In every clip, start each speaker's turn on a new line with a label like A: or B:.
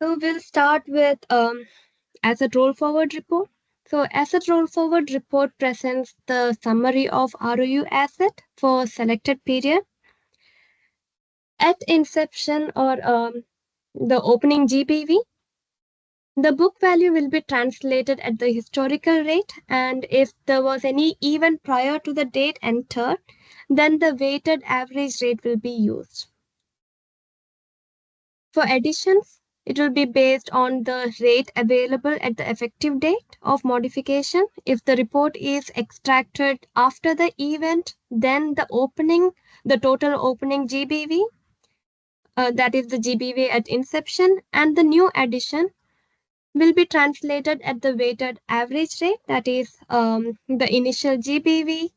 A: So we'll start with asset roll forward report. So asset roll forward report presents the summary of ROU asset for selected period. At inception or the opening GBV, the book value will be translated at the historical rate, and if there was any event prior to the date entered, then the weighted average rate will be used. For additions, it will be based on the rate available at the effective date of modification. If the report is extracted after the event, then the total opening GBV, that is the GBV at inception, and the new addition will be translated at the weighted average rate, that is the initial GBV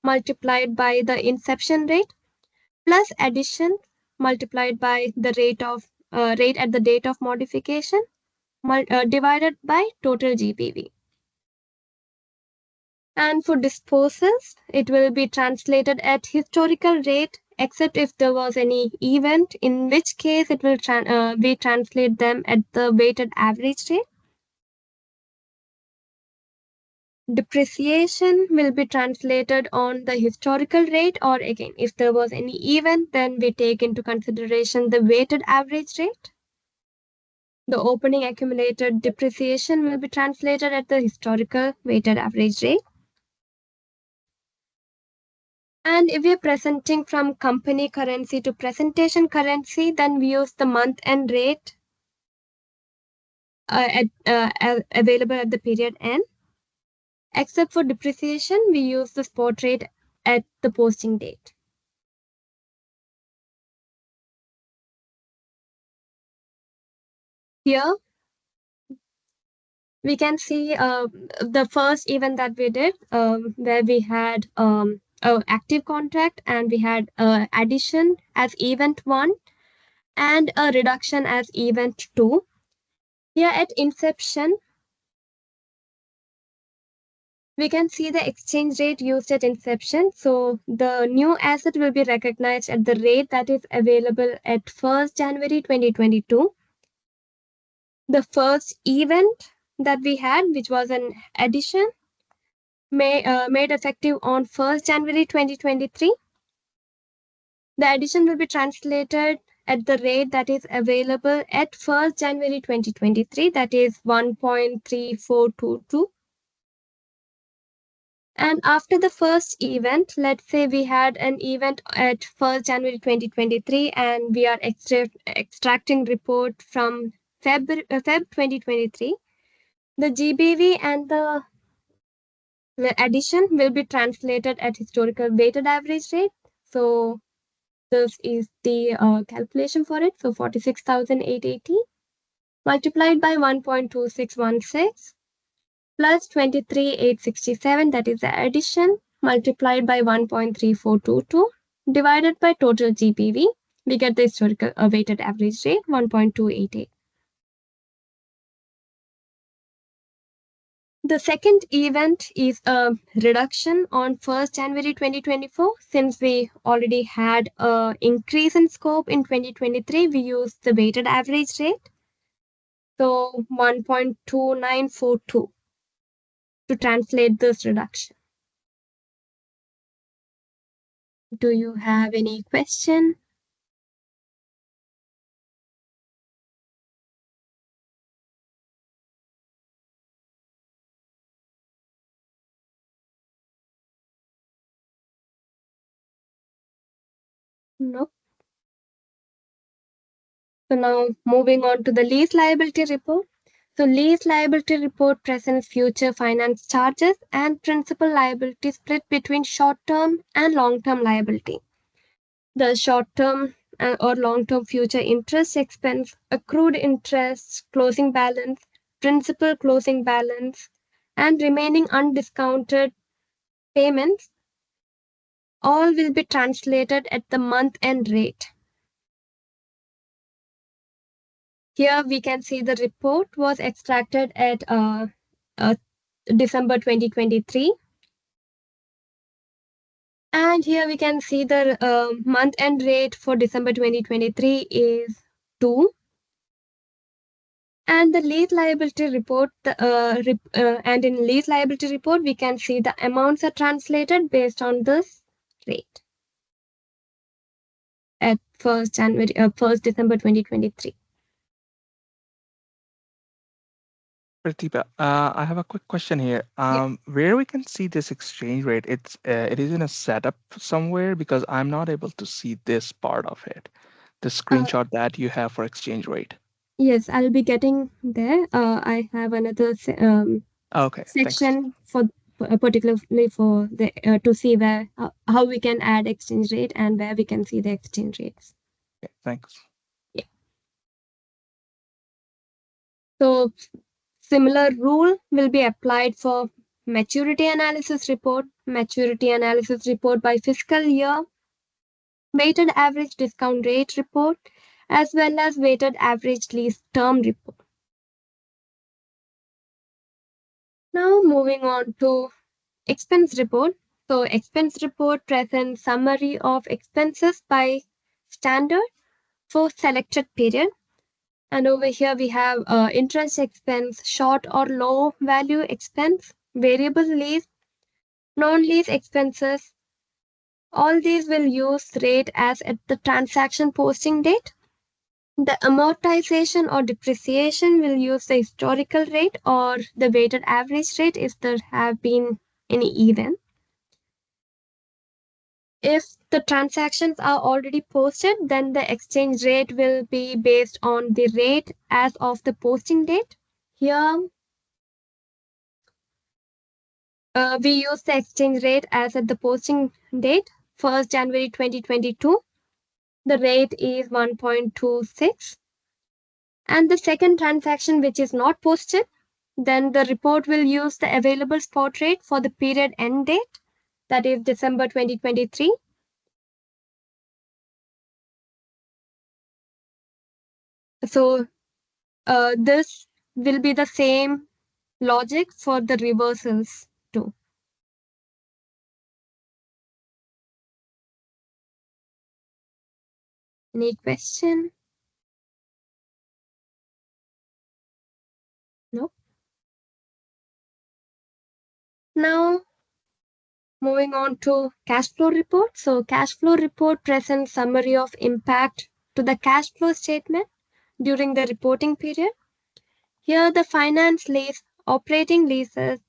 A: multiplied by the inception rate plus addition multiplied by the rate at the date of modification divided by total GBV. And for disposals, it will be translated at historical rate, except if there was any event, in which case it will we translate them at the weighted average rate. Depreciation will be translated on the historical rate, or again, if there was any event, then we take into consideration the weighted average rate. The opening accumulated depreciation will be translated at the historical weighted average rate. And if we are presenting from company currency to presentation currency, then we use the month-end rate available at the period end. Except for depreciation, we use the spot rate at the posting date. Here, we can see the first event that we did, where we had active contract, and we had addition as event 1 and a reduction as event 2. Here at inception, we can see the exchange rate used at inception. So the new asset will be recognized at the rate that is available at 1st January 2022. The first event that we had, which was an addition, made effective on 1st January 2023. The addition will be translated at the rate that is available at 1st January 2023, that is 1.3422. And after the first event, let's say we had an event at 1st January 2023, and we are extracting report from Feb 2023. The GBV and the addition will be translated at historical weighted average rate. So this is the calculation for it. So 46,880 multiplied by 1.2616 plus 23,867, that is the addition, multiplied by 1.3422 divided by total GPV. We get the historical weighted average rate, 1.288. The second event is a reduction on 1st January 2024. Since we already had an increase in scope in 2023, we used the weighted average rate. So 1.2942 to translate this reduction. Do you have any question? No. So now moving on to the lease liability report. So lease liability report presents future finance charges and principal liability split between short-term and long-term liability. The short-term or long-term future interest expense, accrued interest, closing balance, principal closing balance, and remaining undiscounted payments all will be translated at the month-end rate. Here we can see the report was extracted at December 2023. And here we can see the month-end rate for December 2023 is 2. And the lease liability report, and in lease liability report, we can see the amounts are translated based on this rate at 1st December 2023.
B: Pratibha, I have a quick question here.
A: Yeah.
B: Where we can see this exchange rate? It is in a setup somewhere because I'm not able to see this part of it. The
A: Uh,
B: screenshot that you have for exchange rate.
A: yes, I'll be getting there. I have another
B: Okay, thanks.
A: section for particularly for the to see where how we can add exchange rate and where we can see the exchange rates.
B: Okay, thanks.
A: Yeah. So similar rule will be applied for maturity analysis report by fiscal year, weighted average discount rate report, as well as weighted average lease term report. Now moving on to expense report. So expense report presents summary of expenses by standard for selected period. And over here we have interest expense, short or low value expense, variable lease, non-lease expenses. All these will use rate as at the transaction posting date. The amortization or depreciation will use the historical rate or the weighted average rate if there have been any event. If the transactions are already posted, then the exchange rate will be based on the rate as of the posting date. Here, we use the exchange rate as at the posting date, 1st January 2022. The rate is 1.26. And the second transaction, which is not posted, then the report will use the available spot rate for the period end date, that is December 2023. So this will be the same logic for the reversals too. Any question? No. Now moving on to cash flow report. So cash flow report presents summary of impact to the cash flow statement during the reporting period. Here the finance lease, operating leases,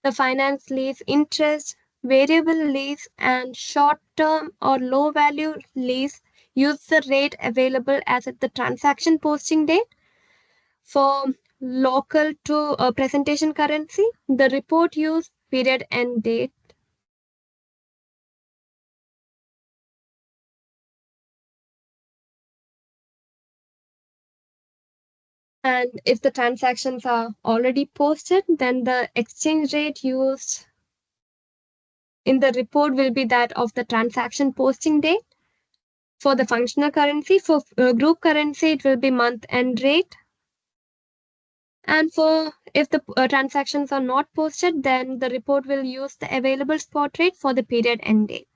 A: the finance lease interest, variable lease, and short term or low value lease use the rate available as at the transaction posting date. For local to presentation currency, the report use period end date. And if the transactions are already posted, then the exchange rate used in the report will be that of the transaction posting date. For the functional currency, for group currency, it will be month end rate. And for if the transactions are not posted, then the report will use the available spot rate for the period end date.